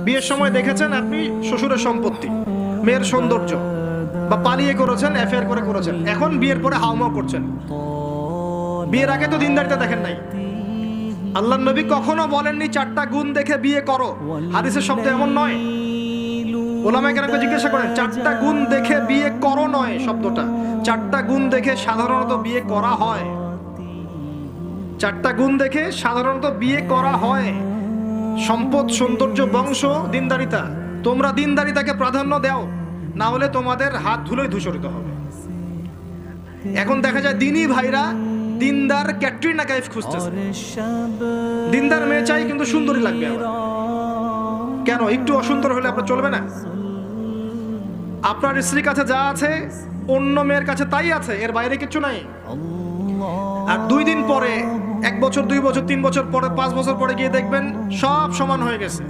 বিয়ের সময় দেখেছেন আপনি শ্বশুরের সম্পত্তি, মেয়ের সৌন্দর্য, বা পালিয়ে করেছেন, অ্যাফেয়ার করে করেছেন, এখন বিয়ের পরে হাউমাউ করছেন। বিয়ের আগে তো দিনদারিতা দেখেন নাই। আল্লাহর নবী কখনো বলেননি 4টা গুণ দেখে বিয়ে করো, হাদিসের শব্দ এমন নয়। ওলামায়ে কেরামকে জিজ্ঞাসা করেন 4টা গুণ দেখে বিয়ে করো নয় শব্দটা, 4টা গুণ দেখে সাধারণত বিয়ে করা হয়। 4টা গুণ দেখে সাধারণত বিয়ে করা হয়: সম্পদ, সৌন্দর্য, বংশ, দিনদারিতা। তোমরা দিনদারিতাকে প্রাধান্য দাও, না হলে তোমাদের হাত ধুলোয় ধূসরিত হবে। এখন দেখা যায় দিনী ভাইরা দিনদার ক্যাটরিনা কাইফ খুঁজতেছে। দিনদার মেয়ে চাই কিন্তু সুন্দরী লাগবে আবার। কেন? একটু অসুন্দর হলে আপনার চলবে না? আপনার স্ত্রীর কাছে যা আছে অন্য মেয়ের কাছে তাই আছে, এর বাইরে কিছু নাই। আর 2 দিন পরে, 1 বছর, 2 বছর, 3 বছর পরে, 5 বছর পরে গিয়ে দেখবেন সব সমান হয়ে গেছে।